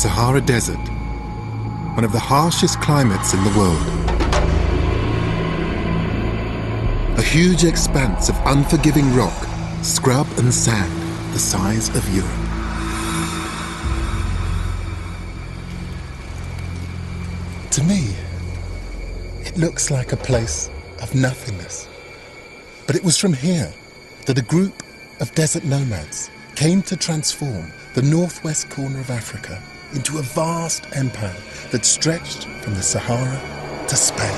Sahara Desert, one of the harshest climates in the world. A huge expanse of unforgiving rock, scrub and sand the size of Europe. To me, it looks like a place of nothingness. But it was from here that a group of desert nomads came to transform the northwest corner of Africa into a vast empire that stretched from the Sahara to Spain.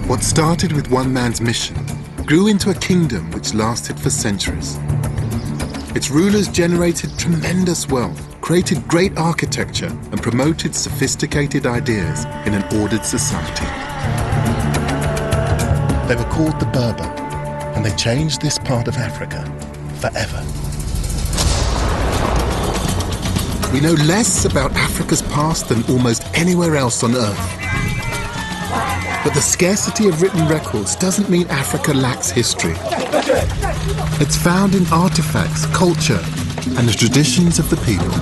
What started with one man's mission grew into a kingdom which lasted for centuries. Its rulers generated tremendous wealth, created great architecture, and promoted sophisticated ideas in an ordered society. They were called the Berber, and they changed this part of Africa forever. We know less about Africa's past than almost anywhere else on Earth. But the scarcity of written records doesn't mean Africa lacks history. It's found in artifacts, culture, and the traditions of the people.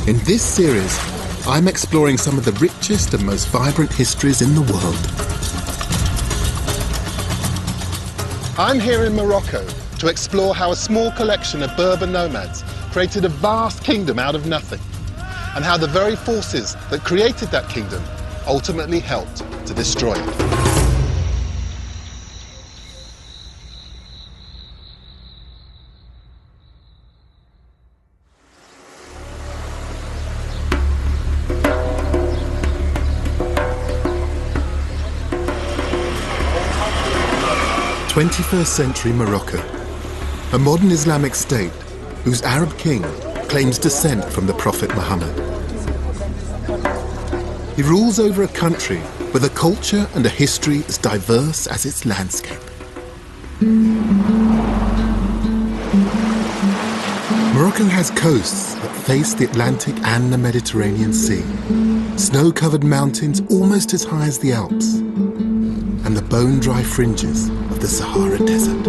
In this series, I'm exploring some of the richest and most vibrant histories in the world. I'm here in Morocco to explore how a small collection of Berber nomads created a vast kingdom out of nothing, and how the very forces that created that kingdom ultimately helped to destroy it. (21st-century Morocco), a modern Islamic state whose Arab king claims descent from the Prophet Muhammad. He rules over a country with a culture and a history as diverse as its landscape. Morocco has coasts that face the Atlantic and the Mediterranean Sea, snow-covered mountains almost as high as the Alps, and the bone-dry fringes of the Sahara Desert.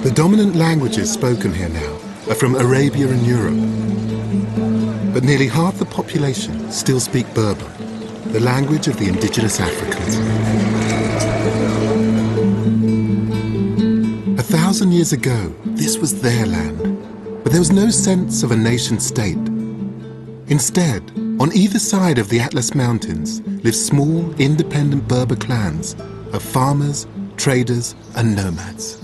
The dominant languages spoken here now are from Arabia and Europe, but nearly half the population still speak Berber, the language of the indigenous Africans. 1,000 years ago, this was their land, but there was no sense of a nation-state. Instead, on either side of the Atlas Mountains lived small, independent Berber clans of farmers, traders, and nomads.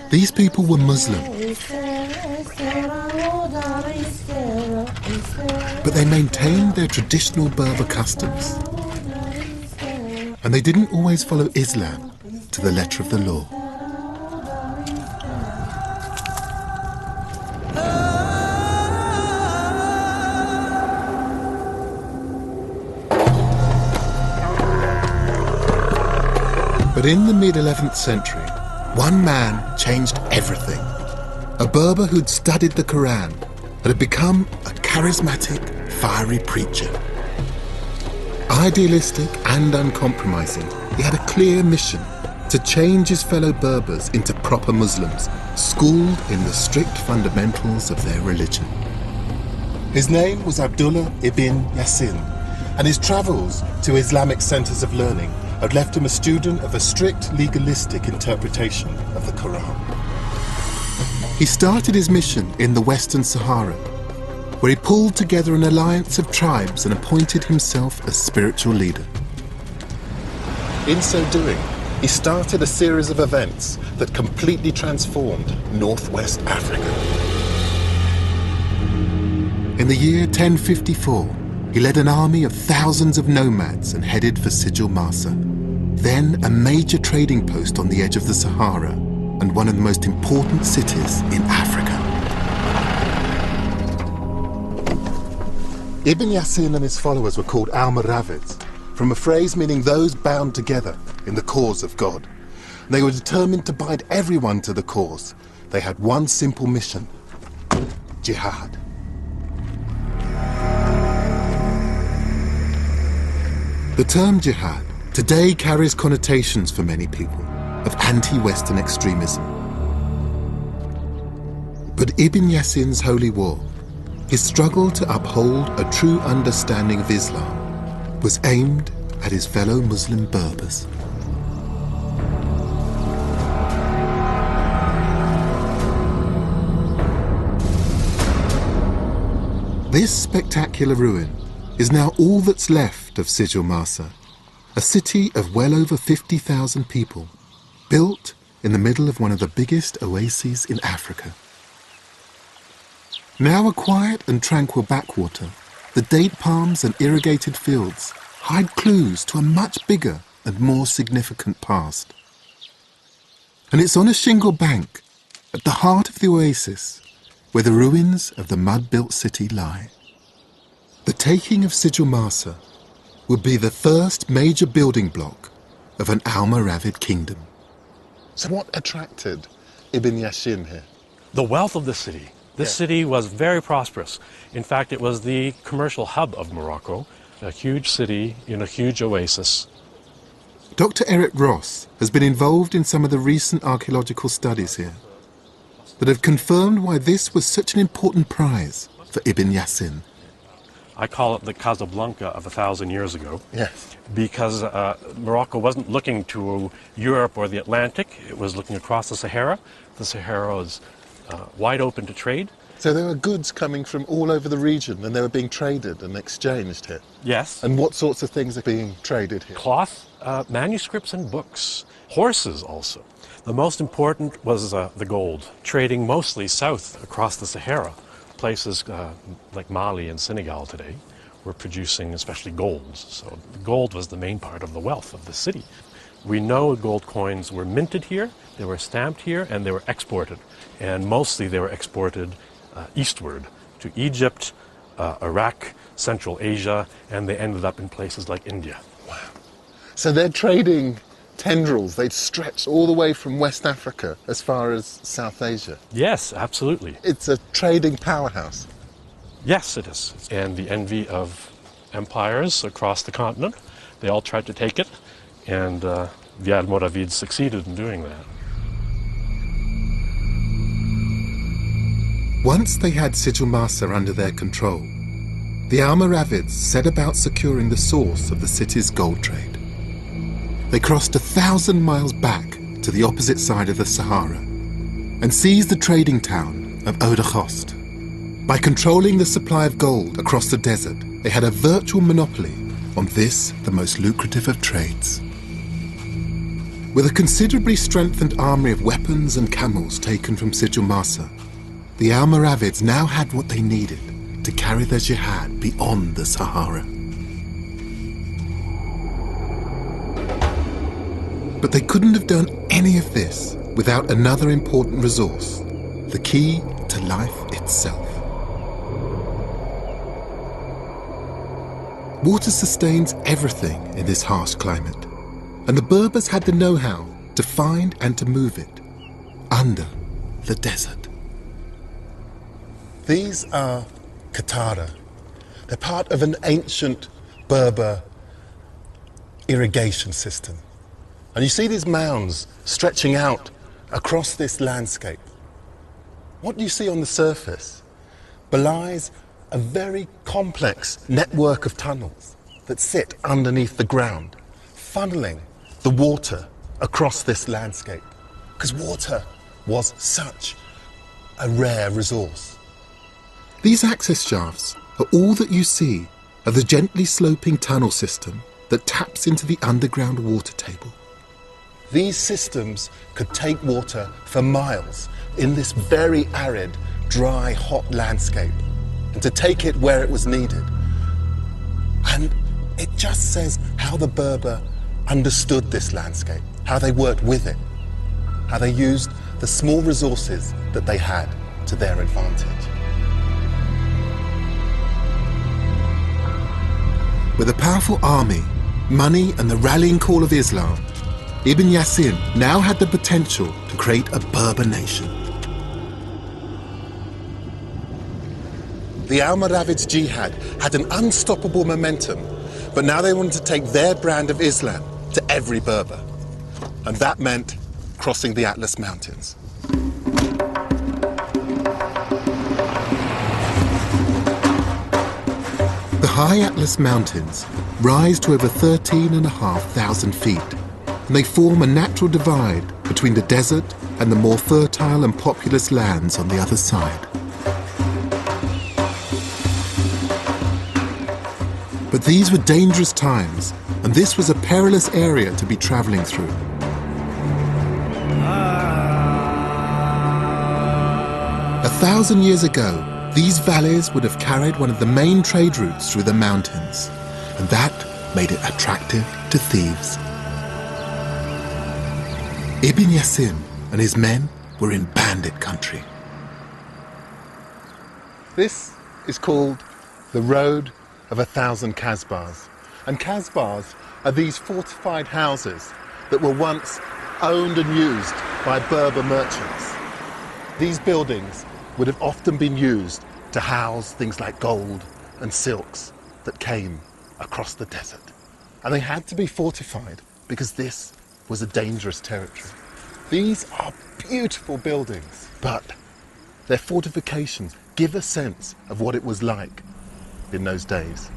These people were Muslim, but they maintained their traditional Berber customs. And they didn't always follow Islam to the letter of the law. But in the mid-11th century, one man changed everything. A Berber who'd studied the Quran and had become a charismatic, fiery preacher. Idealistic and uncompromising, he had a clear mission to change his fellow Berbers into proper Muslims, schooled in the strict fundamentals of their religion. His name was Abdullah ibn Yassin, and his travels to Islamic centers of learning had left him a student of a strict legalistic interpretation of the Quran. He started his mission in the Western Sahara, where he pulled together an alliance of tribes and appointed himself as spiritual leader. In so doing, he started a series of events that completely transformed Northwest Africa. In the year 1054, he led an army of thousands of nomads and headed for Sijil Masa, then a major trading post on the edge of the Sahara and one of the most important cities in Africa. Ibn Yassin and his followers were called Almoravids, from a phrase meaning those bound together in the cause of God. They were determined to bind everyone to the cause. They had one simple mission: jihad. The term jihad today carries connotations for many people of anti-Western extremism. But Ibn Yassin's holy war, his struggle to uphold a true understanding of Islam, was aimed at his fellow Muslim Berbers. This spectacular ruin is now all that's left of Sijil Masa, a city of well over 50,000 people, built in the middle of one of the biggest oases in Africa. Now a quiet and tranquil backwater, the date palms and irrigated fields hide clues to a much bigger and more significant past. And it's on a shingle bank, at the heart of the oasis, where the ruins of the mud-built city lie. The taking of Sijil Masa would be the first major building block of an Almoravid kingdom. So what attracted Ibn Yassin here? The wealth of the city. This city was very prosperous. In fact, it was the commercial hub of Morocco, a huge city in a huge oasis. Dr. Eric Ross has been involved in some of the recent archaeological studies here that have confirmed why this was such an important prize for Ibn Yassin. I call it the Casablanca of 1,000 years ago. Yes. Because Morocco wasn't looking to Europe or the Atlantic, it was looking across the Sahara. The Sahara is wide open to trade. So there were goods coming from all over the region and they were being traded and exchanged here? Yes. And what sorts of things are being traded here? Cloth, manuscripts and books, horses also. The most important was the gold, trading mostly south across the Sahara. Places like Mali and Senegal today were producing especially gold. So gold was the main part of the wealth of the city. We know gold coins were minted here, they were stamped here, and they were exported. And mostly they were exported eastward to Egypt, Iraq, Central Asia, and they ended up in places like India. Wow. So they're trading tendrils, they'd stretch all the way from West Africa as far as South Asia. Yes, absolutely. It's a trading powerhouse. Yes, it is. And the envy of empires across the continent. They all tried to take it, and the Almoravids succeeded in doing that. Once they had Sijil Masa under their control, the Almoravids set about securing the source of the city's gold trade. They crossed 1,000 miles back to the opposite side of the Sahara and seized the trading town of Oudekhost. By controlling the supply of gold across the desert, they had a virtual monopoly on this, the most lucrative of trades. With a considerably strengthened army of weapons and camels taken from Sijil Masa, the Almoravids now had what they needed to carry their jihad beyond the Sahara. But they couldn't have done any of this without another important resource, the key to life itself. Water sustains everything in this harsh climate, and the Berbers had the know-how to find and to move it under the desert. These are Qattara. They're part of an ancient Berber irrigation system. And you see these mounds stretching out across this landscape. What you see on the surface belies a very complex network of tunnels that sit underneath the ground, funneling the water across this landscape. Because water was such a rare resource. These access shafts are all that you see of the gently sloping tunnel system that taps into the underground water table. These systems could take water for miles in this very arid, dry, hot landscape, and to take it where it was needed. And it just says how the Berber understood this landscape, how they worked with it, how they used the small resources that they had to their advantage. With a powerful army, money, and the rallying call of Islam, Ibn Yassin now had the potential to create a Berber nation. the Almoravids' jihad had an unstoppable momentum, but now they wanted to take their brand of Islam to every Berber. And that meant crossing the Atlas Mountains. The high Atlas Mountains rise to over 13,500 feet, and they form a natural divide between the desert and the more fertile and populous lands on the other side. But these were dangerous times, and this was a perilous area to be traveling through. 1,000 years ago, these valleys would have carried one of the main trade routes through the mountains, and that made it attractive to thieves. Ibn Yassin and his men were in bandit country. This is called the Road of 1,000 Kasbahs. And Kasbahs are these fortified houses that were once owned and used by Berber merchants. These buildings would have often been used to house things like gold and silks that came across the desert. And they had to be fortified because this was a dangerous territory. These are beautiful buildings, but their fortifications give a sense of what it was like in those days.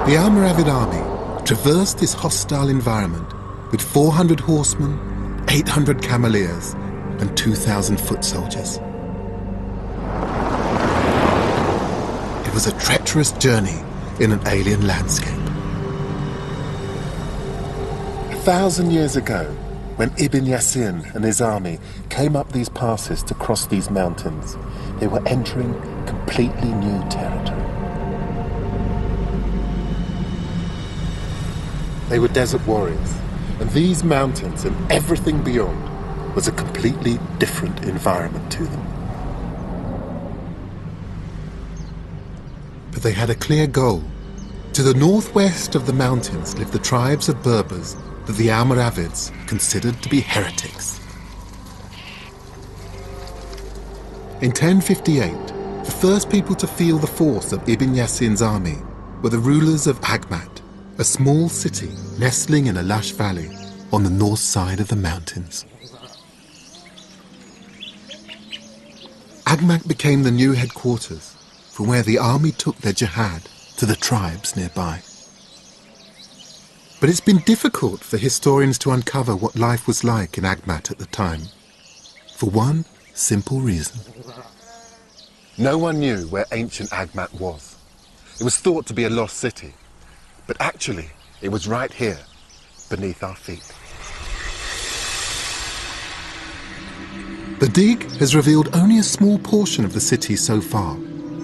The Almoravid army traversed this hostile environment with 400 horsemen, 800 cameleers, and 2,000 foot soldiers. It was a treacherous journey in an alien landscape. 1,000 years ago, when Ibn Yassin and his army came up these passes to cross these mountains, they were entering completely new territory. They were desert warriors, and these mountains and everything beyond was a completely different environment to them. But they had a clear goal. To the northwest of the mountains lived the tribes of Berbers that the Almoravids considered to be heretics. In 1058, the first people to feel the force of Ibn Yassin's army were the rulers of Agmat, a small city nestling in a lush valley on the north side of the mountains. Agmat became the new headquarters from where the army took their jihad to the tribes nearby. But it's been difficult for historians to uncover what life was like in Agmat at the time, for one simple reason. No one knew where ancient Agmat was. It was thought to be a lost city. But actually, it was right here, beneath our feet. The dig has revealed only a small portion of the city so far,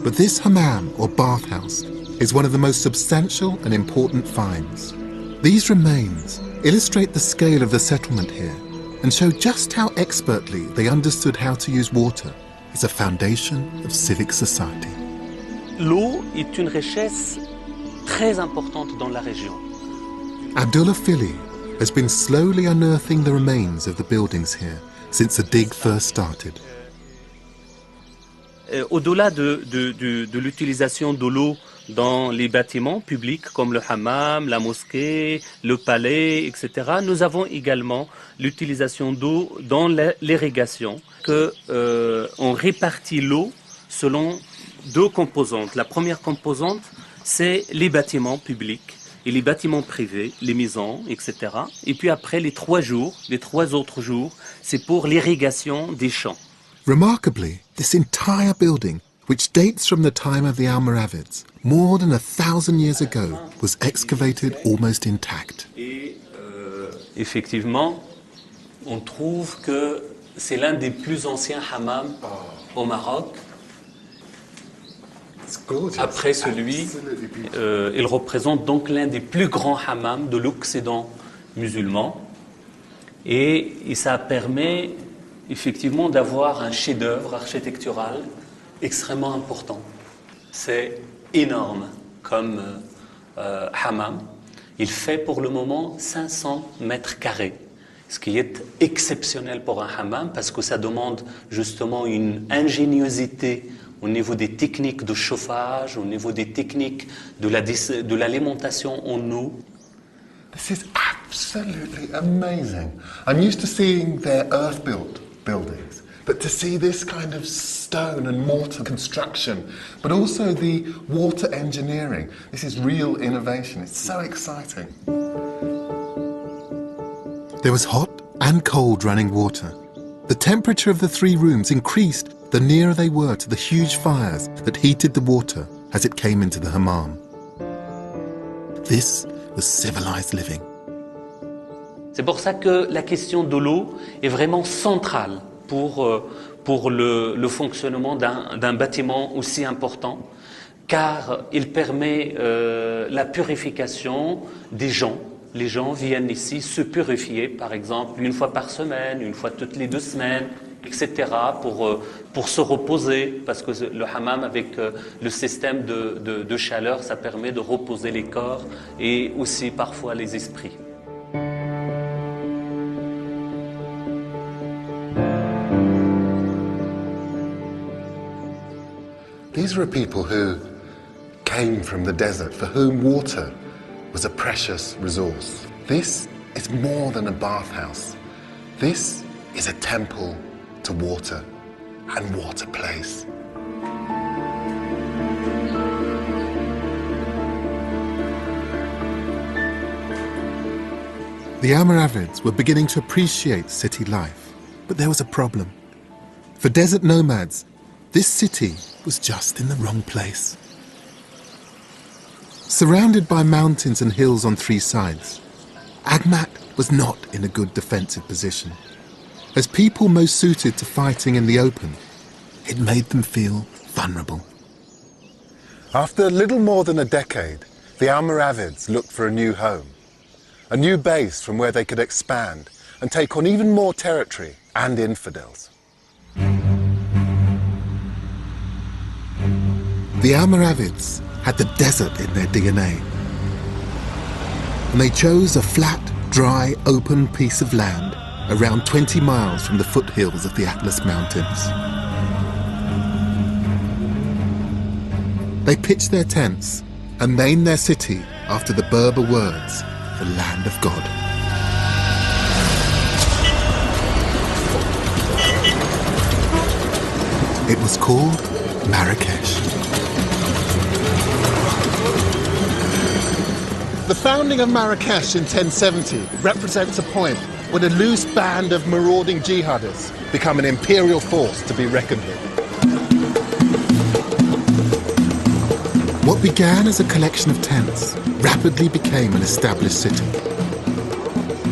but this hammam, or bathhouse, is one of the most substantial and important finds. These remains illustrate the scale of the settlement here and show just how expertly they understood how to use water as a foundation of civic society. L'eau est une richesse très importante dans la région. Abdullah Fili has been slowly unearthing the remains of the buildings here since the dig first started. Au-delà de l'utilisation de l'eau dans les bâtiments publics comme le hammam, la mosquée, le palais, etc., nous avons également l'utilisation d'eau dans l'irrigation, on répartit l'eau selon deux composantes. La première composante, c'est les bâtiments publics et les bâtiments privés, les maisons, etc. Et puis après, les 3 autres jours, c'est pour l'irrigation des champs. Remarkably, this entire building, which dates from the time of the Almoravids, more than 1,000 years ago, was excavated almost intact. Et effectivement, on trouve que c'est l'un des plus anciens hammams au Maroc. Après celui, il représente donc l'un des plus grands hammams de l'Occident musulman. Et ça permet effectivement d'avoir un chef-d'œuvre architectural extrêmement important. C'est énorme comme hammam. Il fait pour le moment 500 mètres carrés, ce qui est exceptionnel pour un hammam parce que ça demande justement une ingéniosité au niveau des techniques de chauffage, au niveau des techniques de l'alimentation en eau. This is absolutely amazing. I'm used to seeing their earth-built buildings, but to see this kind of stone and mortar construction, but also the water engineering, this is real innovation. It's so exciting. There was hot and cold running water. The temperature of the 3 rooms increased the nearer they were to the huge fires that heated the water as it came into the hammam. This was civilized living. C'est pour ça que la question de l'eau est vraiment centrale pour le fonctionnement d'un bâtiment aussi important, car il permet la purification des gens. Les gens viennent ici se purifier, par exemple, 1 fois par semaine, 1 fois toutes les 2 semaines, etc., pour se reposer, parce que le hammam, avec le système de chaleur, ça permet de reposer les corps et aussi parfois les esprits. These were people who came from the desert, for whom water was a precious resource. This is more than a bathhouse. This is a temple to water, and what a place. The Almoravids were beginning to appreciate city life, but there was a problem. For desert nomads, this city was just in the wrong place. Surrounded by mountains and hills on 3 sides, Agmat was not in a good defensive position. As people most suited to fighting in the open, it made them feel vulnerable. After little more than a decade, the Almoravids looked for a new home, a new base from where they could expand and take on even more territory and infidels. The Almoravids had the desert in their DNA, and they chose a flat, dry, open piece of land around 20 miles from the foothills of the Atlas Mountains. They pitched their tents and named their city after the Berber words, the land of God. It was called Marrakesh. The founding of Marrakesh in 1070 represents a point when a loose band of marauding jihadists become an imperial force to be reckoned with. What began as a collection of tents rapidly became an established city.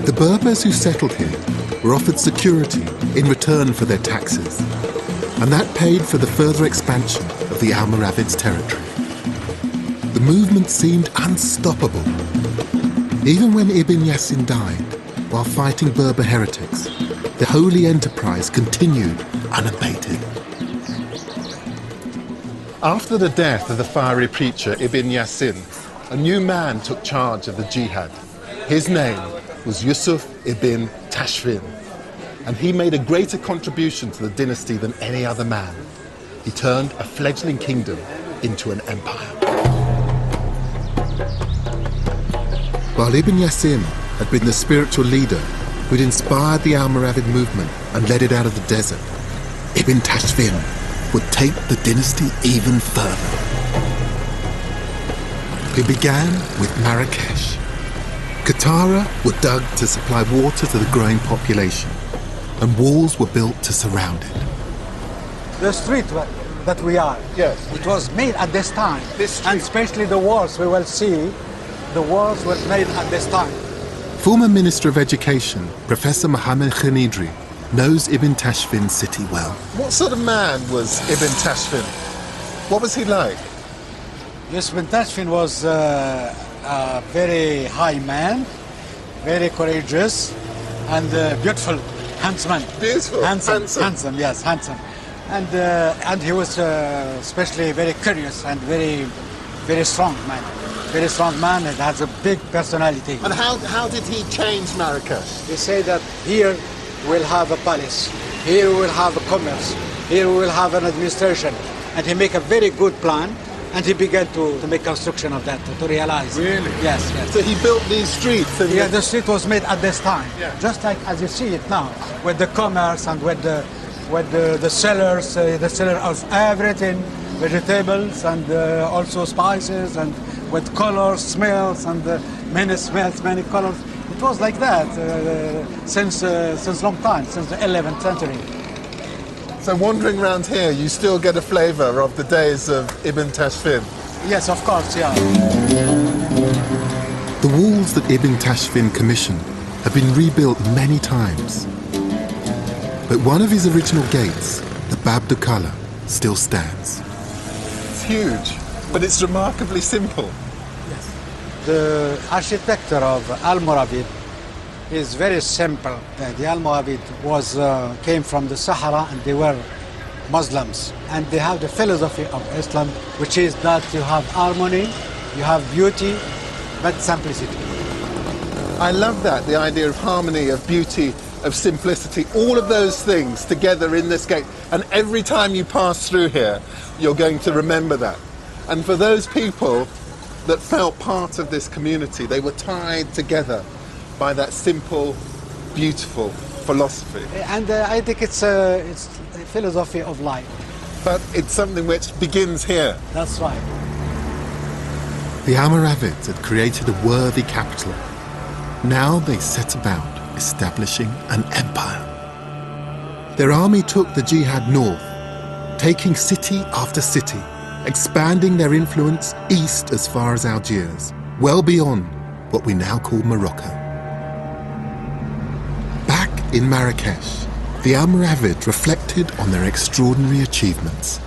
The Berbers who settled here were offered security in return for their taxes, and that paid for the further expansion of the Almoravids' territory. The movement seemed unstoppable. Even when Ibn Yassin died, while fighting Berber heretics, the holy enterprise continued unabated. After the death of the fiery preacher Ibn Yassin, a new man took charge of the jihad. His name was Yusuf ibn Tashfin, and he made a greater contribution to the dynasty than any other man. He turned a fledgling kingdom into an empire. While Ibn Yassin had been the spiritual leader who'd inspired the Almoravid movement and led it out of the desert, Ibn Tashfin would take the dynasty even further. It began with Marrakesh. Katara were dug to supply water to the growing population, and walls were built to surround it. The street that we are, Yes. it was made at this time. This street. And especially the walls, we will see, the walls were made at this time. Former Minister of Education, Professor Mohammed Khanidri, knows Ibn Tashfin's city well. What sort of man was Ibn Tashfin? What was he like? Yes, Ibn Tashfin was a very high man, very courageous, and beautiful, handsome man. Beautiful, handsome, yes, handsome. And he was especially very curious and very, very strong man. very strong man and has a big personality. And how did he change Marrakesh? He said that here we'll have a palace, here we'll have a commerce, here we'll have an administration. And he make a very good plan, and he began to make construction of that, to realize. Really? Yes, yes. So he built these streets? And Yeah, the street was made at this time, just like as you see it now, with the commerce and with the sellers, the seller of everything, vegetables and also spices, and with colors, smells, and many smells, many colors. It was like that since long time, since the 11th century. So wandering around here, you still get a flavour of the days of Ibn Tashfin? Yes, of course, yeah. The walls that Ibn Tashfin commissioned have been rebuilt many times. But one of his original gates, the Bab Dukala, still stands. It's huge, but it's remarkably simple. Yes. The architecture of Almoravid is very simple. The Almoravid came from the Sahara, and they were Muslims. And they have the philosophy of Islam, which is that you have harmony, you have beauty, but simplicity. I love that, the idea of harmony, of beauty, of simplicity, all of those things together in this gate. And every time you pass through here, you're going to remember that. And for those people that felt part of this community, they were tied together by that simple, beautiful philosophy. And I think it's a philosophy of life. But it's something which begins here. That's right. The Almoravids had created a worthy capital. Now they set about establishing an empire. Their army took the jihad north, taking city after city, expanding their influence east as far as Algiers, well beyond what we now call Morocco. Back in Marrakesh, the Almoravid reflected on their extraordinary achievements.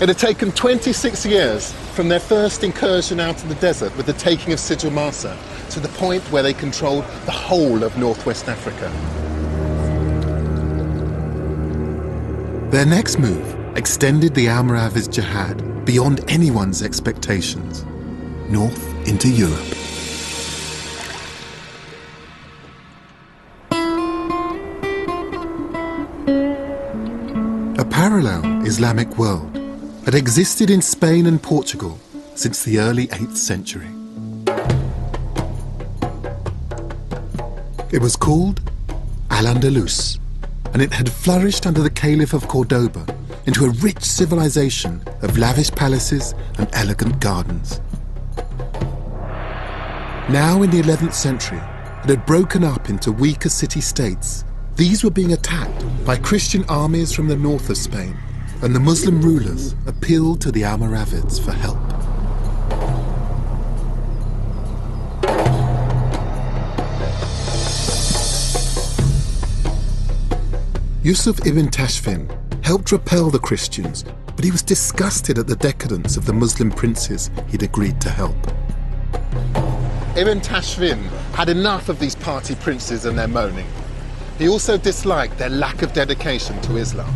It had taken 26 years from their first incursion out of the desert with the taking of Sijil Masa to the point where they controlled the whole of northwest Africa. Their next move extended the Almoravids' jihad beyond anyone's expectations, north into Europe. A parallel Islamic world had existed in Spain and Portugal since the early 8th century. It was called Al-Andalus, and it had flourished under the Caliph of Cordoba into a rich civilization of lavish palaces and elegant gardens. Now in the 11th century, it had broken up into weaker city-states. These were being attacked by Christian armies from the north of Spain, and the Muslim rulers appealed to the Almoravids for help. Yusuf ibn Tashfin helped repel the Christians, but he was disgusted at the decadence of the Muslim princes he'd agreed to help. Ibn Tashfin had enough of these party princes and their moaning. He also disliked their lack of dedication to Islam.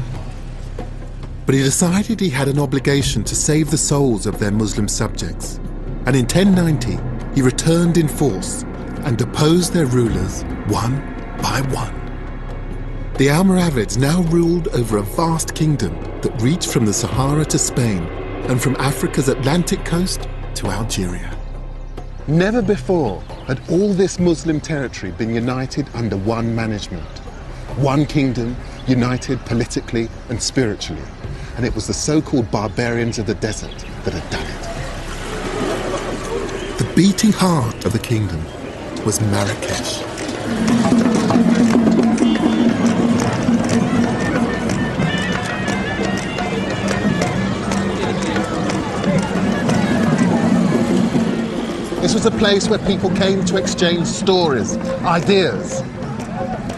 But he decided he had an obligation to save the souls of their Muslim subjects. And in 1090, he returned in force and deposed their rulers one by one. The Almoravids now ruled over a vast kingdom that reached from the Sahara to Spain and from Africa's Atlantic coast to Algeria. Never before had all this Muslim territory been united under one management. One kingdom, united politically and spiritually. And it was the so-called barbarians of the desert that had done it. The beating heart of the kingdom was Marrakesh. This was a place where people came to exchange stories, ideas.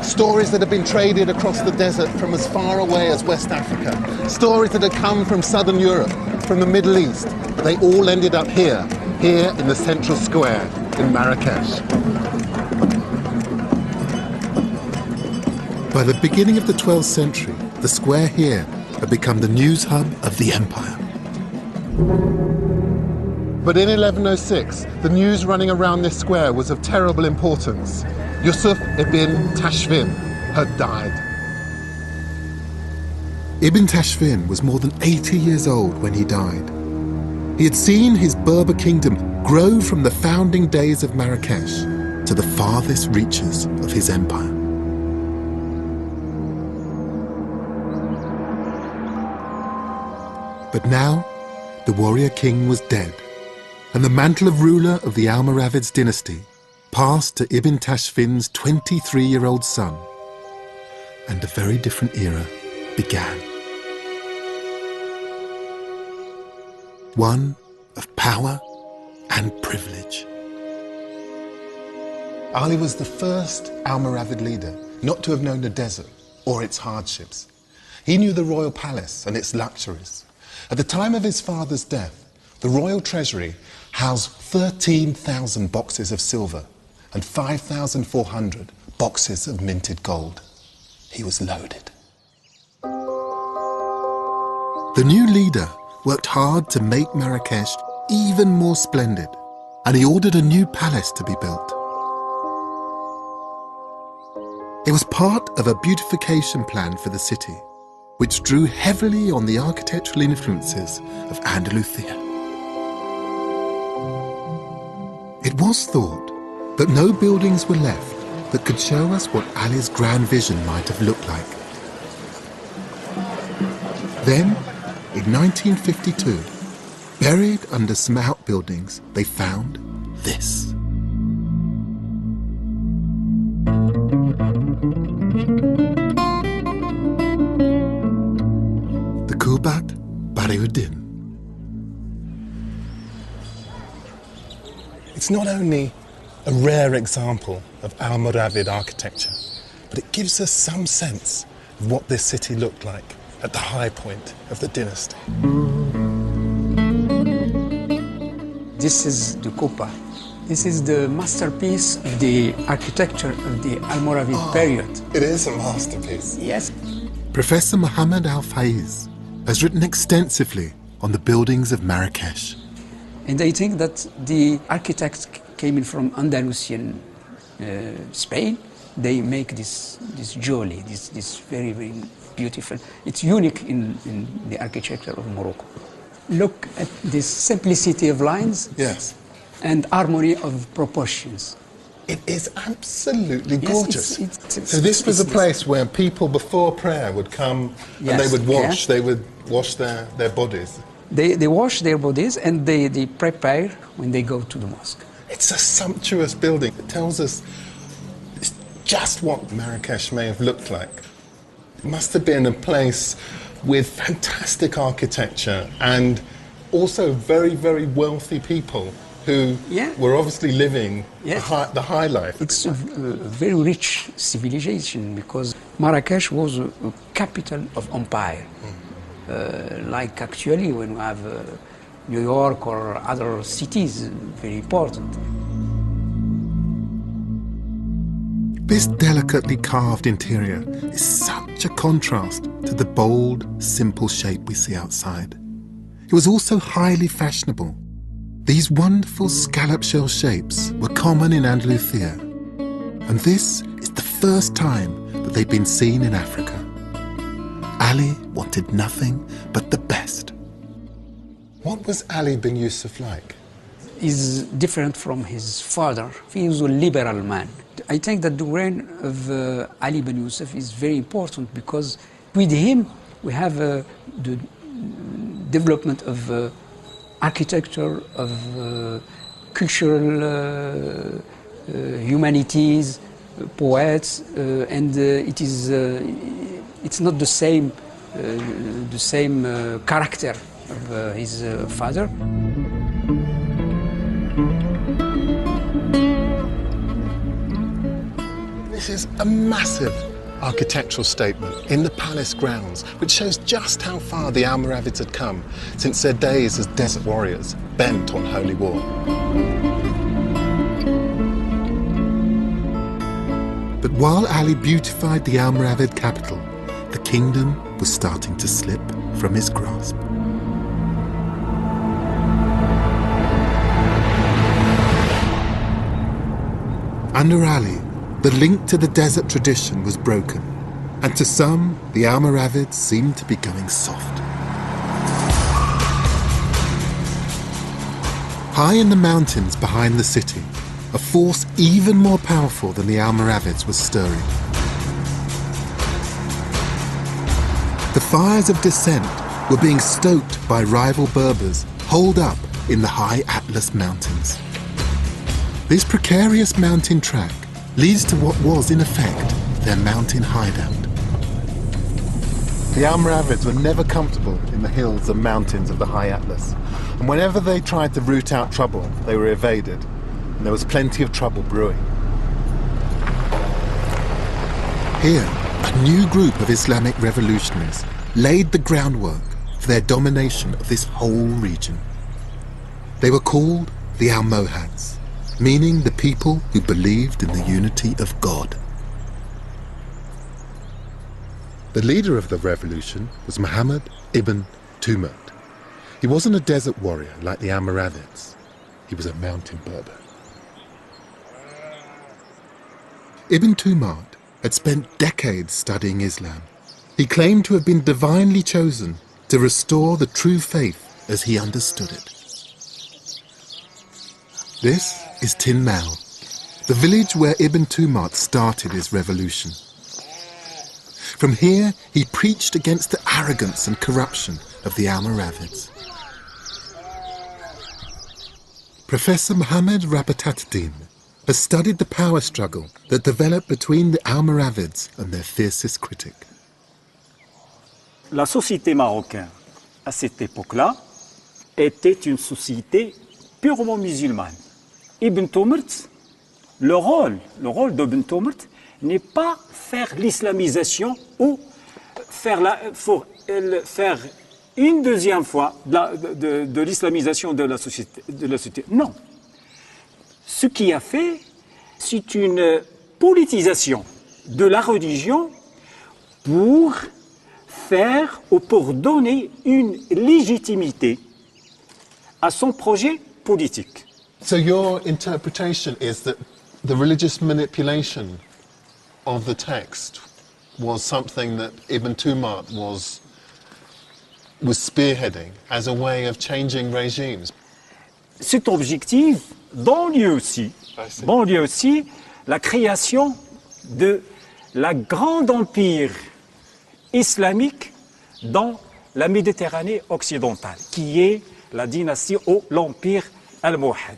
Stories that had been traded across the desert from as far away as West Africa. Stories that had come from southern Europe, from the Middle East. But they all ended up here in the central square in Marrakesh. By the beginning of the 12th century, the square here had become the news hub of the empire. But in 1106, the news running around this square was of terrible importance. Yusuf ibn Tashfin had died. Ibn Tashfin was more than 80 years old when he died. He had seen his Berber kingdom grow from the founding days of Marrakesh to the farthest reaches of his empire. But now, the warrior king was dead, and the mantle of ruler of the Almoravids dynasty passed to Ibn Tashfin's 23-year-old son, and a very different era began. One of power and privilege. Ali was the first Almoravid leader not to have known the desert or its hardships. He knew the royal palace and its luxuries. At the time of his father's death, the royal treasury housed 13,000 boxes of silver and 5,400 boxes of minted gold. He was loaded. The new leader worked hard to make Marrakesh even more splendid, and he ordered a new palace to be built. It was part of a beautification plan for the city, which drew heavily on the architectural influences of Andalusia. It was thought that no buildings were left that could show us what Ali's grand vision might have looked like. Then, in 1952, buried under some outbuildings, they found this. The Kubat Bariuddin. It's not only a rare example of Almoravid architecture, but it gives us some sense of what this city looked like at the high point of the dynasty. This is the Kuba. This is the masterpiece of the architecture of the Almoravid period. It is a masterpiece. Yes. Professor Mohammed Al-Faiz has written extensively on the buildings of Marrakesh. And I think that the architects came in from Andalusian Spain. They make this jewelry, this very, very beautiful. It's unique in the architecture of Morocco. Look at this simplicity of lines. Yes. And harmony of proportions. It is absolutely gorgeous. It's so this was a place where people before prayer would come and they would wash. Yeah. They would wash their bodies. They wash their bodies and they prepare when they go to the mosque. It's a sumptuous building. It tells us just what Marrakesh may have looked like. It must have been a place with fantastic architecture and also very, very wealthy people who were obviously living the high life. It's a very rich civilization because Marrakesh was a capital of empire. Like actually when we have New York or other cities, very important. This delicately carved interior is such a contrast to the bold, simple shape we see outside. It was also highly fashionable. These wonderful scallop shell shapes were common in Andalusia, and this is the first time that they've been seen in Africa. Ali wanted nothing but the best. What was Ali bin Yusuf like? He's different from his father. He was a liberal man. I think that the reign of Ali bin Yusuf is very important because with him we have the development of architecture, of cultural humanities, poets, and it's not the same character of his father. This is a massive architectural statement in the palace grounds, which shows just how far the Almoravids had come since their days as desert warriors bent on holy war. But while Ali beautified the Almoravid capital, the kingdom was starting to slip from his grasp. Under Ali, the link to the desert tradition was broken, and to some, the Almoravids seemed to be going soft. High in the mountains behind the city, a force even more powerful than the Almoravids was stirring. The fires of dissent were being stoked by rival Berbers holed up in the high Atlas Mountains. This precarious mountain track leads to what was, in effect, their mountain hideout. The Almoravids were never comfortable in the hills and mountains of the high Atlas, and whenever they tried to root out trouble, they were evaded, and there was plenty of trouble brewing. Here, a new group of Islamic revolutionaries laid the groundwork for their domination of this whole region. They were called the Almohads, meaning the people who believed in the unity of God. The leader of the revolution was Muhammad ibn Tumurt. He wasn't a desert warrior like the Almoravids. He was a mountain Berber. Ibn Tumurt had spent decades studying Islam. He claimed to have been divinely chosen to restore the true faith as he understood it. This is Tin Mau, the village where Ibn Tumurt started his revolution. From here, he preached against the arrogance and corruption of the Almoravids. Professor Mohammed Rabataddin has studied the power struggle that developed between the Almoravids and their fiercest critic. La société marocaine, à cette époque-là, était une société purement musulmane. Ibn Tumurt, le rôle d'Ibn Tumurt n'est pas faire l'islamisation ou faire une deuxième fois de l'islamisation de la société. Non. Ce qu'il a fait, c'est une politisation de la religion pour faire ou pour donner une légitimité à son projet politique. So your interpretation is that the religious manipulation of the text was something that Ibn Tumurt was spearheading as a way of changing regimes. Cet objectif banlieue aussi la création de la grande empire islamique dans la Méditerranée occidentale, qui est la dynastie ou l'empire almohad.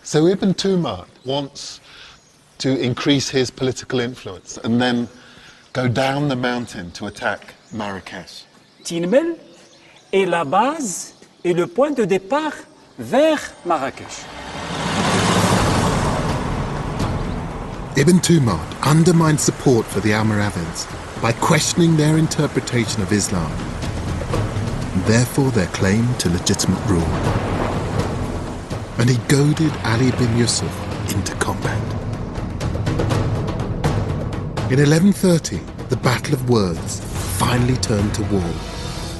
So Ibn Tumurt wants to increase his political influence and then go down the mountain to attack Marrakech. Tin Mau est la base et le point de départ vers Marrakech. Ibn Tumurt undermined support for the Almoravids by questioning their interpretation of Islam, and therefore their claim to legitimate rule. And he goaded Ali bin Yusuf into combat. In 1130, the Battle of Words finally turned to war,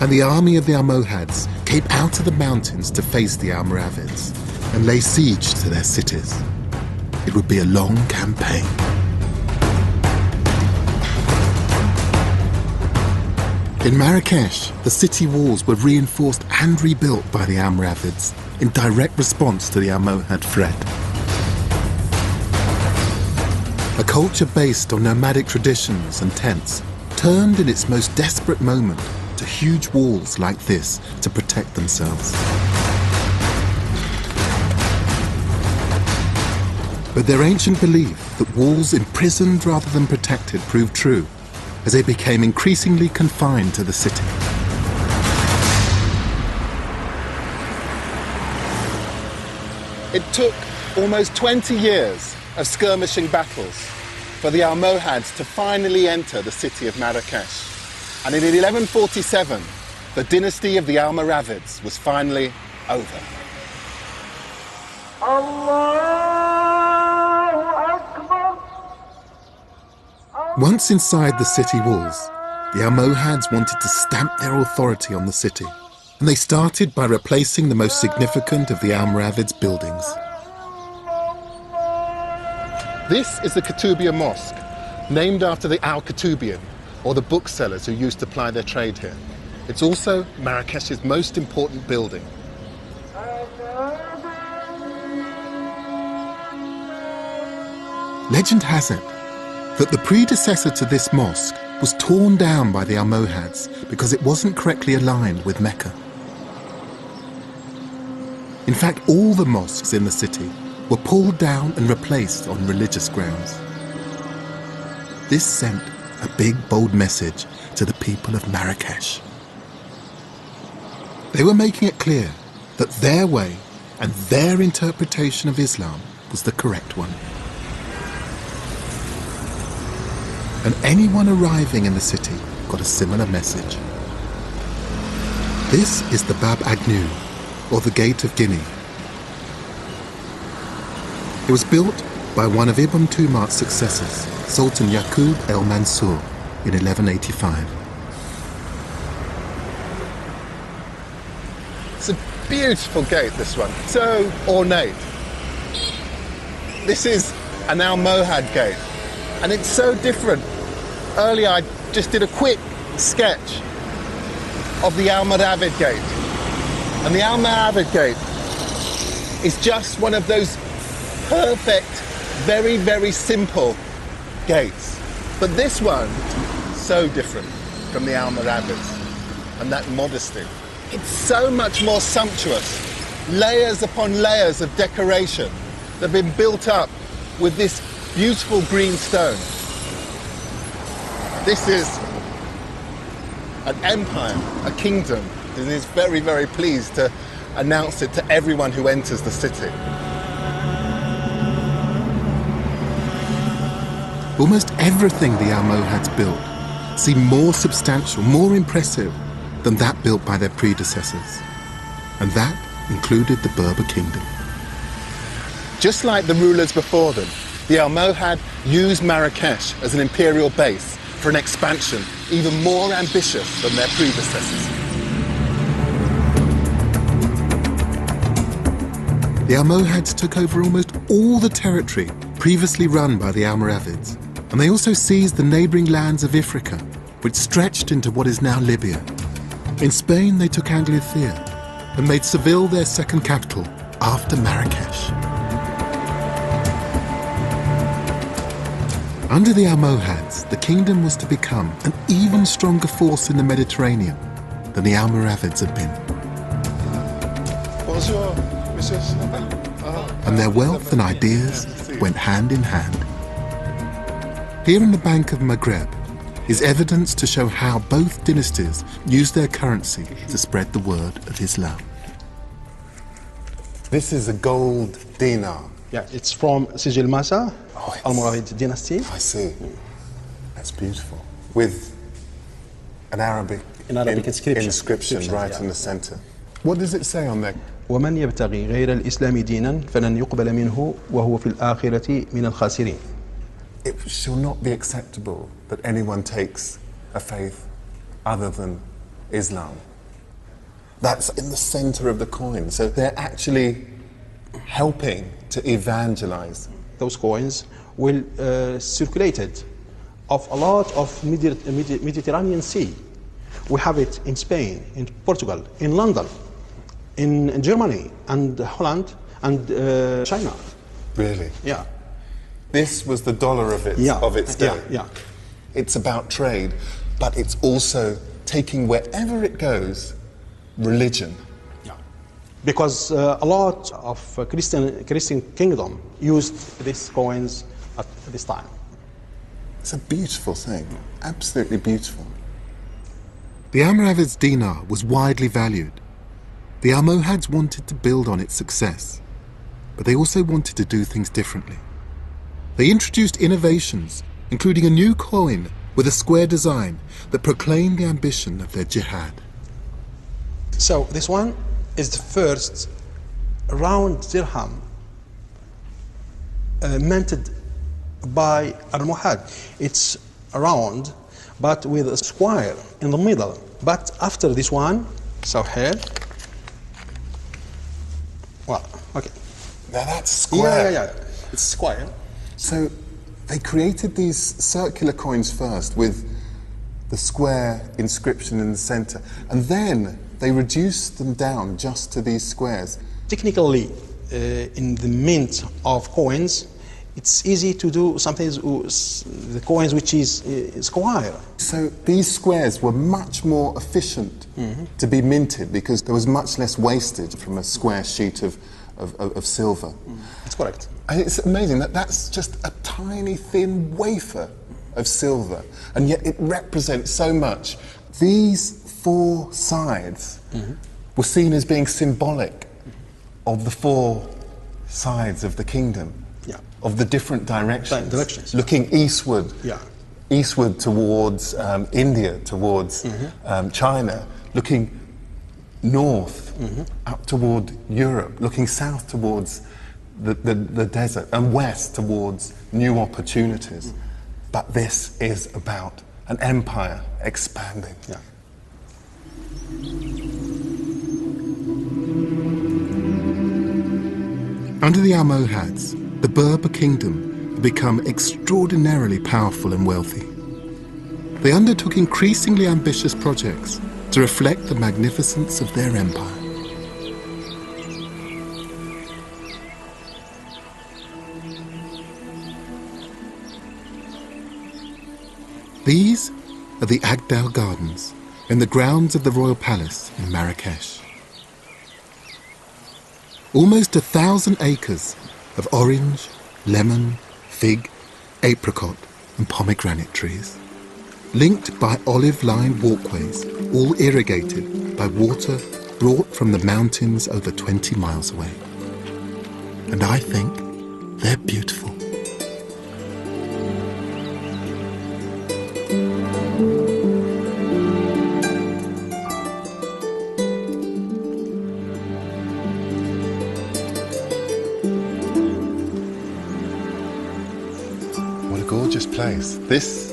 and the army of the Almohads came out of the mountains to face the Almoravids and lay siege to their cities. It would be a long campaign. In Marrakech, the city walls were reinforced and rebuilt by the Almoravids in direct response to the Almohad threat. A culture based on nomadic traditions and tents turned in its most desperate moment to huge walls like this to protect themselves. But their ancient belief that walls imprisoned rather than protected proved true as they became increasingly confined to the city. It took almost 20 years of skirmishing battles for the Almohads to finally enter the city of Marrakech. And in 1147, the dynasty of the Almoravids was finally over. Once inside the city walls, the Almohads wanted to stamp their authority on the city, and they started by replacing the most significant of the Almoravids' buildings. This is the Kutubiyya Mosque, named after the Al-Kutubiyin, or the booksellers who used to ply their trade here. It's also Marrakesh's most important building. Legend has it that the predecessor to this mosque was torn down by the Almohads because it wasn't correctly aligned with Mecca. In fact, all the mosques in the city were pulled down and replaced on religious grounds. This sent a big, bold message to the people of Marrakesh. They were making it clear that their way and their interpretation of Islam was the correct one. And anyone arriving in the city got a similar message. This is the Bab Agnew, or the Gate of Guinea. It was built by one of Ibn Tumart's successors, Sultan Yaqub el-Mansur, in 1185. It's a beautiful gate, this one, so ornate. This is an Almohad gate, and it's so different. Earlier I just did a quick sketch of the Almoravid gate, and the Almoravid gate is just one of those perfect, very, very simple gates. But this one, so different from the Almoravids, and that modesty. It's so much more sumptuous, layers upon layers of decoration that have been built up with this beautiful green stone. This is an empire, a kingdom, and is very, very pleased to announce it to everyone who enters the city. Almost everything the Almohads built seemed more substantial, more impressive than that built by their predecessors. And that included the Berber kingdom. Just like the rulers before them, the Almohad used Marrakesh as an imperial base for an expansion even more ambitious than their predecessors. The Almohads took over almost all the territory previously run by the Almoravids, and they also seized the neighbouring lands of Ifriqiya, which stretched into what is now Libya. In Spain, they took Andalusia and made Seville their second capital after Marrakesh. Under the Almohads, the kingdom was to become an even stronger force in the Mediterranean than the Almoravids had been. Bonjour, monsieur. And their wealth and ideas went hand in hand. Here in the Bank of Maghreb is evidence to show how both dynasties used their currency to spread the word of Islam. This is a gold dinar. Yeah, it's from Sijil Masa, Almoravid dynasty. I see. That's beautiful. With an Arabic inscription right in the center. What does it say on there? ومن يبتغي غير الإسلام دينا فلن يقبل منه وهو في الآخرة من الخاسرين. It shall not be acceptable that anyone takes a faith other than Islam. That's in the center of the coin. So they're actually helping to evangelize. Those coins will circulated of a lot of Mediterranean Sea. We have it in Spain, in Portugal, in London, in Germany, and Holland, and China. Really? Yeah. This was the dollar of its day. Yeah. It's about trade, but it's also taking wherever it goes, religion. Yeah. Because a lot of Christian kingdom used these coins at this time. It's a beautiful thing, absolutely beautiful. The Almoravids' dinar was widely valued. The Almohads wanted to build on its success, but they also wanted to do things differently. They introduced innovations, including a new coin with a square design that proclaimed the ambition of their jihad. So this one is the first round dirham minted by Almohad. It's round, but with a square in the middle. But after this one, so here, well, okay. Now that's square. Yeah. It's square. So They created these circular coins first with the square inscription in the center, and then they reduced them down just to these squares. Technically, in the mint of coins, it's easy to do something the coins which is square. So these squares were much more efficient to be minted because there was much less wasted from a square sheet of silver. That's correct. And it's amazing that that's just a tiny thin wafer of silver, and yet it represents so much. These four sides were seen as being symbolic of the four sides of the kingdom, of the different directions. Looking eastward, eastward towards India, towards China, looking north up toward Europe, looking south towards the desert, and west towards new opportunities. But this is about an empire expanding. Under the Almohads, the Berber kingdom had become extraordinarily powerful and wealthy. They undertook increasingly ambitious projects to reflect the magnificence of their empire. These are the Agdal Gardens in the grounds of the Royal Palace in Marrakesh. Almost 1,000 acres of orange, lemon, fig, apricot and pomegranate trees, linked by olive-lined walkways, all irrigated by water brought from the mountains over 20 miles away. And I think they're beautiful. Gorgeous place. This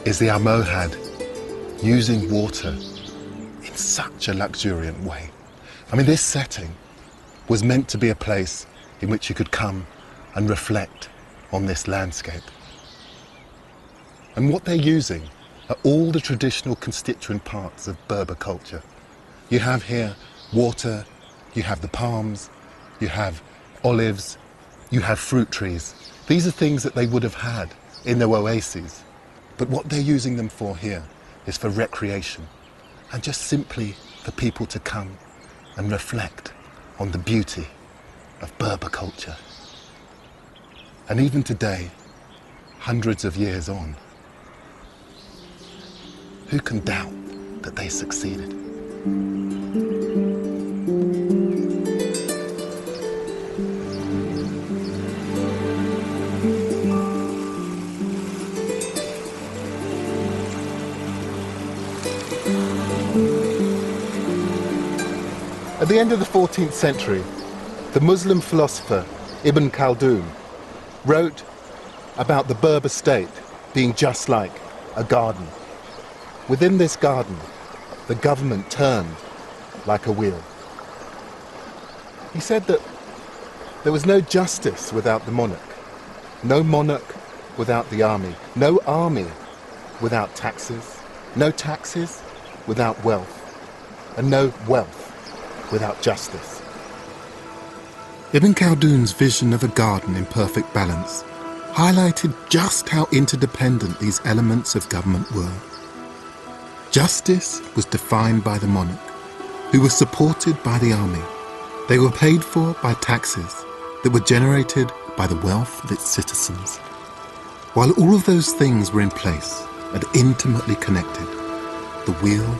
is the Almohad using water in such a luxuriant way. I mean, this setting was meant to be a place in which you could come and reflect on this landscape. And what they're using are all the traditional constituent parts of Berber culture. You have here water, you have the palms, you have olives, you have fruit trees. These are things that they would have had in their oases, but what they're using them for here is for recreation and just simply for people to come and reflect on the beauty of Berber culture. And even today, hundreds of years on, who can doubt that they succeeded? At the end of the 14th century, the Muslim philosopher Ibn Khaldun wrote about the Berber state being just like a garden. Within this garden, the government turned like a wheel. He said that there was no justice without the monarch, no monarch without the army, no army without taxes, no taxes without wealth, and no wealth without justice. Ibn Khaldun's vision of a garden in perfect balance highlighted just how interdependent these elements of government were. Justice was defined by the monarch, who was supported by the army. They were paid for by taxes that were generated by the wealth of its citizens. While all of those things were in place and intimately connected, the wheel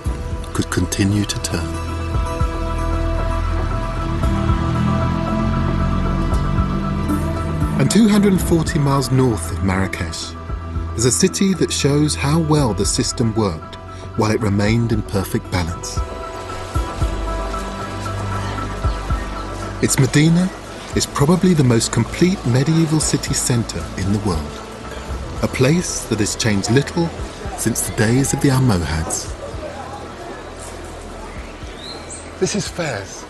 could continue to turn. And 240 miles north of Marrakesh is a city that shows how well the system worked while it remained in perfect balance. Its Medina is probably the most complete medieval city centre in the world, a place that has changed little since the days of the Almohads. This is Fez,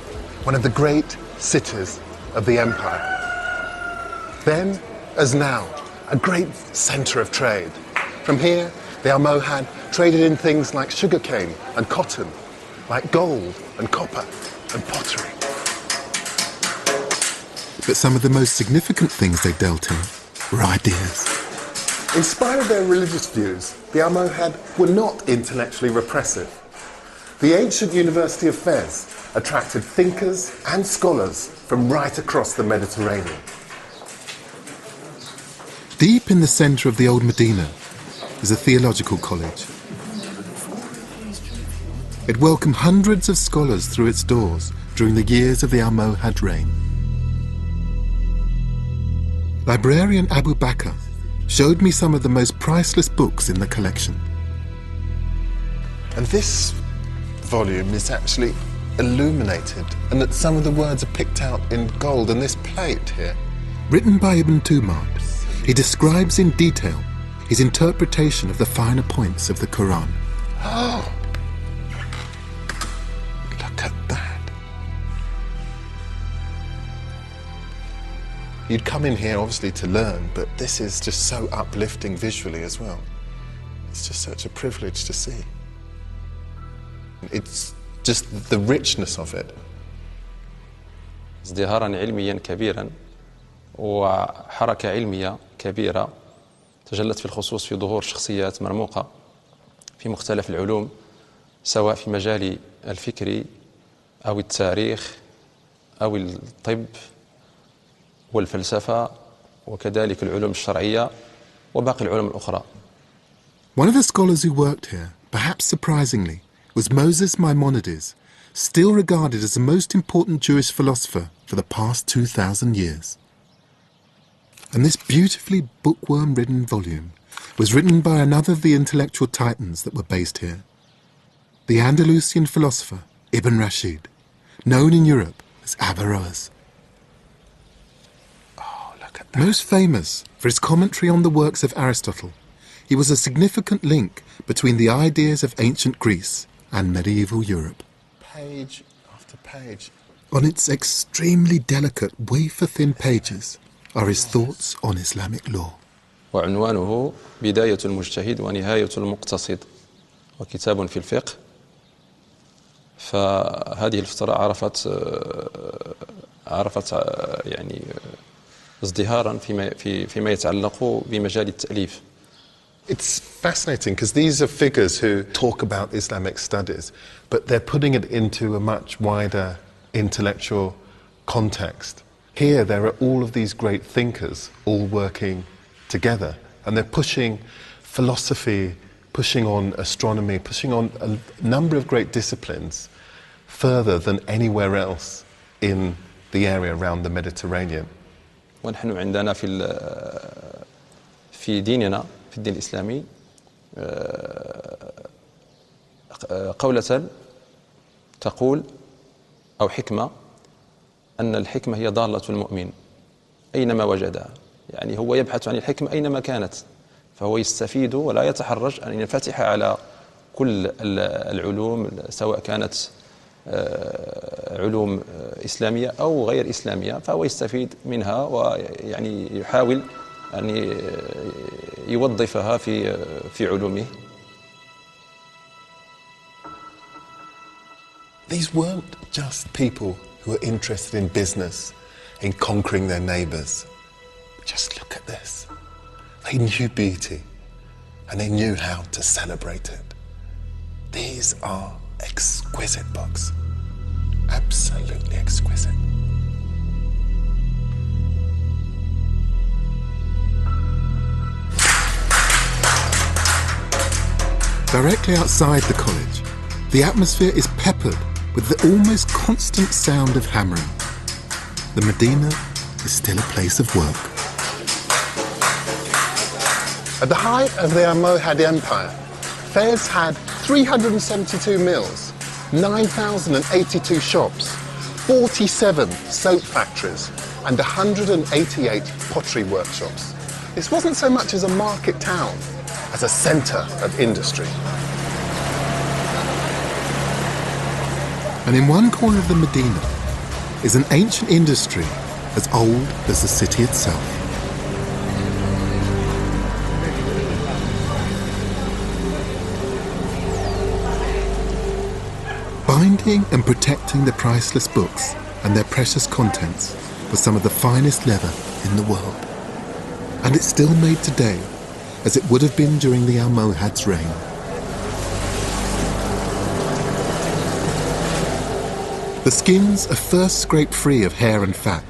one of the great cities of the empire. Then, as now, a great centre of trade. From here, the Almohad traded in things like sugarcane and cotton, like gold and copper and pottery. But some of the most significant things they dealt in were ideas. In spite of their religious views, the Almohad were not intellectually repressive. The ancient University of Fez attracted thinkers and scholars from right across the Mediterranean. Deep in the centre of the old Medina is a theological college. It welcomed hundreds of scholars through its doors during the years of the Almohad reign. Librarian Abu Bakr showed me some of the most priceless books in the collection. And this volume is actually illuminated, and that some of the words are picked out in gold, and this plate here. Written by Ibn Tumar, he describes in detail his interpretation of the finer points of the Quran. Oh! Look at that. You'd come in here obviously to learn, but this is just so uplifting visually as well. It's just such a privilege to see. It's just the richness of it. ازدهارا علميا كبيرا وحركة علمية كبيرة تجلت في الخصوص في ظهور شخصيات مرموقة في مختلف العلوم، سواء في مجال الفكر أو التاريخ أو الطب والفلسفة وكذلك العلوم الشرعية وباقي العلوم الأخرى. One of the scholars who worked here, perhaps surprisingly, was Moses Maimonides, still regarded as the most important Jewish philosopher for the past 2,000 years. And this beautifully bookworm-ridden volume was written by another of the intellectual titans that were based here, the Andalusian philosopher Ibn Rashid, known in Europe as Averroes. Oh, look at that. Most famous for his commentary on the works of Aristotle, he was a significant link between the ideas of ancient Greece and medieval Europe. Page after page. On its extremely delicate, wafer-thin pages are his thoughts on Islamic law. وعنوانه بداية المجتهد ونهاية المقتصد، وكتاب في الفقه. فهذه الفترة عرفت يعني ازدهارا فيما يتعلق بمجال التأليف. It's fascinating because these are figures who talk about Islamic studies, but they're putting it into a much wider intellectual context. Here there are all of these great thinkers all working together, and they're pushing philosophy, pushing on astronomy, pushing on a number of great disciplines further than anywhere else in the area around the Mediterranean. ونحن عندنا في ديننا في الدين الإسلامي قولة تقول أو حكمة أن الحكمة هي ضالة المؤمن أينما وجدها، يعني هو يبحث عن الحكمة أينما كانت، فهو يستفيد ولا يتحرج أن ينفتح على كل العلوم سواء كانت علوم إسلامية أو غير إسلامية، فهو يستفيد منها ويعني يحاول أن يوظفها في علومه. These weren't just people who were interested in business, in conquering their neighbours. Just look at this. They knew beauty and they knew how to celebrate it. These are exquisite books. Absolutely exquisite. Directly outside the college, the atmosphere is peppered with the almost constant sound of hammering. The Medina is still a place of work. At the height of the Almohad Empire, Fez had 372 mills, 9,082 shops, 47 soap factories, and 188 pottery workshops. This wasn't so much as a market town, as a centre of industry. And in one corner of the Medina is an ancient industry as old as the city itself. Finding and protecting the priceless books and their precious contents was some of the finest leather in the world. And it's still made today, as it would have been during the Almohad's reign. The skins are first scraped free of hair and fat,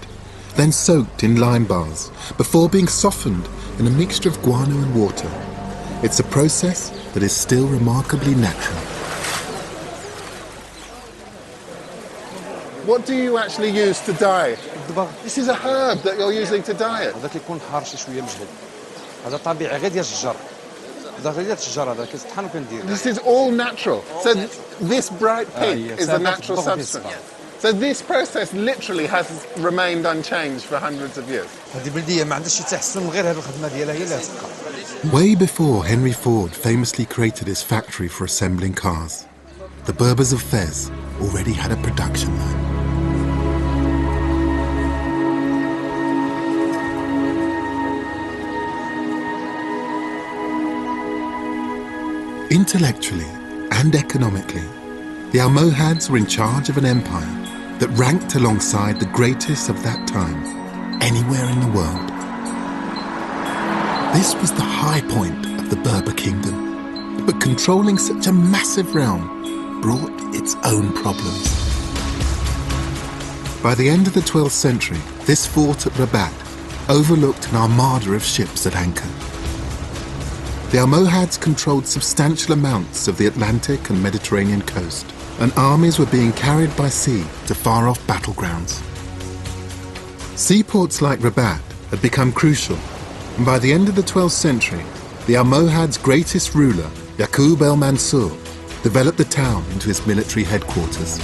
then soaked in lime bars, before being softened in a mixture of guano and water. It's a process that is still remarkably natural. What do you actually use to dye? This is a herb that you're using to dye it. هذاك يكون حار شويه مجهد. هذا طبيعي غير ديال الشجر. هذا غير ديال الشجر هذا كيطحن وكندير. This is all natural. So this bright pink is a natural substance. So this process literally has remained unchanged for hundreds of years. هذه بلديه ما عندهاش شي تحسن غير هذه الخدمه ديالها هي اللي تبقى. Way before Henry Ford famously created his factory for assembling cars, the Berbers of Fez already had a production line. Intellectually and economically, the Almohads were in charge of an empire that ranked alongside the greatest of that time, anywhere in the world. This was the high point of the Berber kingdom, but controlling such a massive realm brought its own problems. By the end of the 12th century, this fort at Rabat overlooked an armada of ships at anchor. The Almohads controlled substantial amounts of the Atlantic and Mediterranean coast, and armies were being carried by sea to far-off battlegrounds. Seaports like Rabat had become crucial, and by the end of the 12th century, the Almohads' greatest ruler, Yaqub el-Mansur, developed the town into his military headquarters.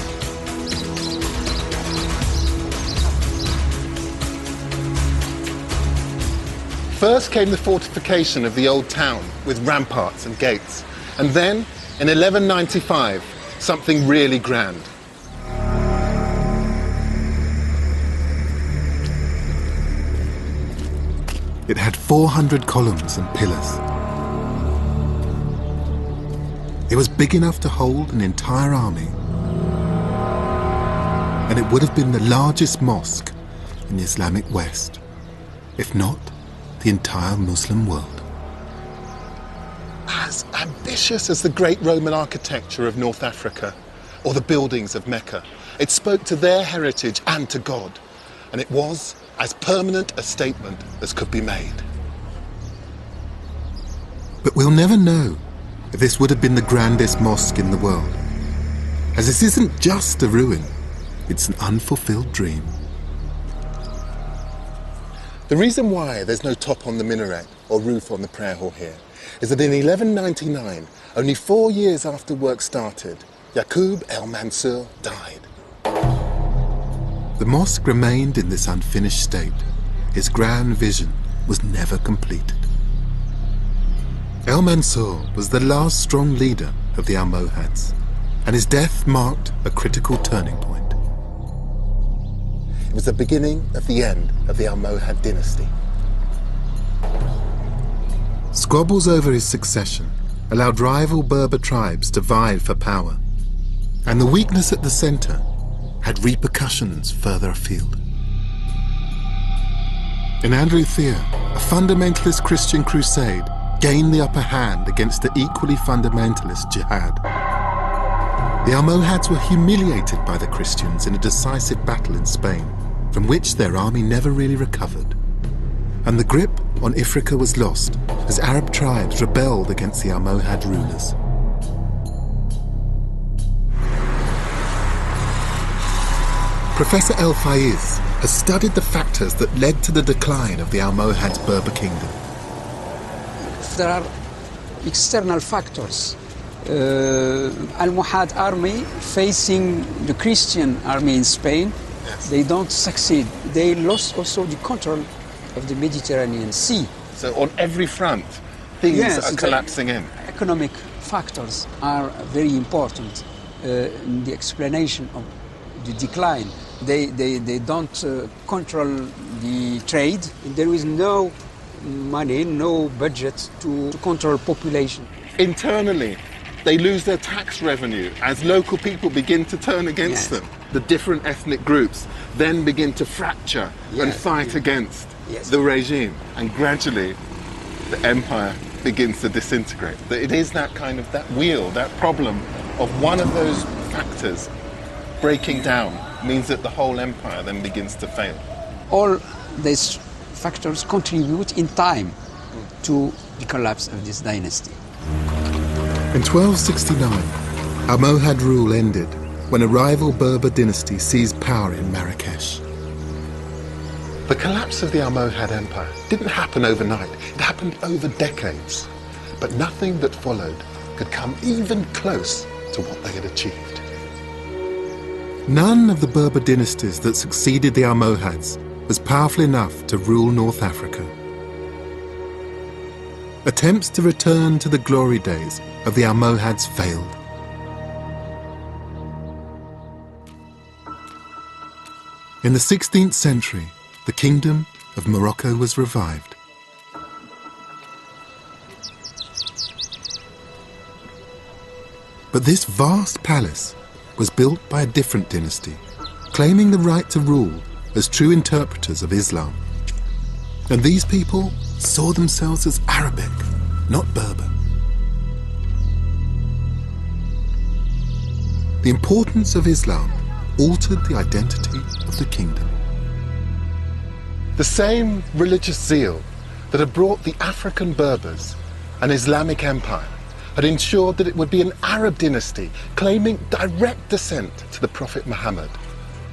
First came the fortification of the old town with ramparts and gates. And then, in 1195, something really grand. It had 400 columns and pillars. It was big enough to hold an entire army. And it would have been the largest mosque in the Islamic West, if not the entire Muslim world. As ambitious as the great Roman architecture of North Africa or the buildings of Mecca, it spoke to their heritage and to God, and it was as permanent a statement as could be made. But we'll never know if this would have been the grandest mosque in the world, as this isn't just a ruin, it's an unfulfilled dream. The reason why there's no top on the minaret or roof on the prayer hall here is that in 1199, only 4 years after work started, Yaqub el-Mansur died. The mosque remained in this unfinished state. His grand vision was never completed. El-Mansur was the last strong leader of the Almohads, and his death marked a critical turning point. It was the beginning of the end of the Almohad dynasty. Squabbles over his succession allowed rival Berber tribes to vie for power, and the weakness at the centre had repercussions further afield. In Andalusia, a fundamentalist Christian crusade gained the upper hand against the equally fundamentalist jihad. The Almohads were humiliated by the Christians in a decisive battle in Spain, from which their army never really recovered. And the grip on Ifriqa was lost as Arab tribes rebelled against the Almohad rulers. Professor El-Faiz has studied the factors that led to the decline of the Almohad's Berber kingdom. There are external factors. Almohad army facing the Christian army in Spain, they don't succeed. They lost also the control of the Mediterranean Sea. So on every front, things are collapsing in. Economic factors are very important in the explanation of the decline. They don't control the trade. There is no money, no budget to control population. Internally, They lose their tax revenue as local people begin to turn against them. The different ethnic groups then begin to fracture and fight against the regime. And gradually, the empire begins to disintegrate. It is that kind of, that wheel, that problem of one of those factors breaking down means that the whole empire then begins to fail. All these factors contribute in time to the collapse of this dynasty. In 1269, Almohad rule ended when a rival Berber dynasty seized power in Marrakesh. The collapse of the Almohad Empire didn't happen overnight. It happened over decades. But nothing that followed could come even close to what they had achieved. None of the Berber dynasties that succeeded the Almohads was powerful enough to rule North Africa. Attempts to return to the glory days of the Almohads failed. In the 16th century, the kingdom of Morocco was revived. But this vast palace was built by a different dynasty, claiming the right to rule as true interpreters of Islam. And these people saw themselves as Arabic, not Berber. The importance of Islam altered the identity of the kingdom. The same religious zeal that had brought the African Berbers an Islamic empire had ensured that it would be an Arab dynasty claiming direct descent to the Prophet Muhammad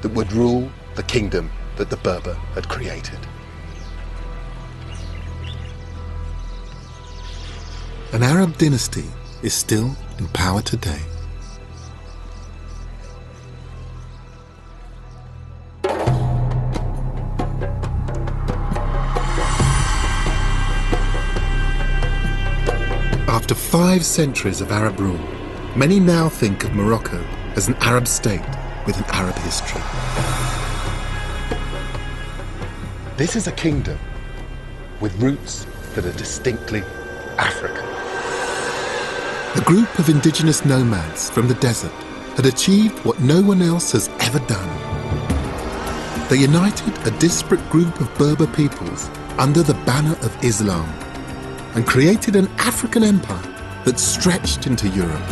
that would rule the kingdom that the Berber had created. An Arab dynasty is still in power today. After 5 centuries of Arab rule, many now think of Morocco as an Arab state with an Arab history. This is a kingdom with roots that are distinctly African. A group of indigenous nomads from the desert had achieved what no one else has ever done. They united a disparate group of Berber peoples under the banner of Islam and created an African empire that stretched into Europe.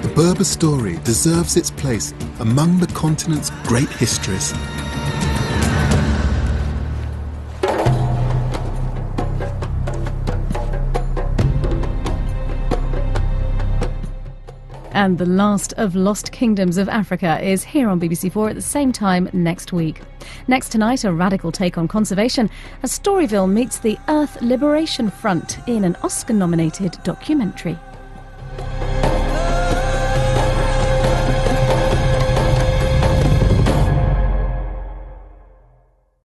The Berber story deserves its place among the continent's great histories. And the last of Lost Kingdoms of Africa is here on BBC4 at the same time next week. Next tonight, a radical take on conservation as Storyville meets the Earth Liberation Front in an Oscar-nominated documentary.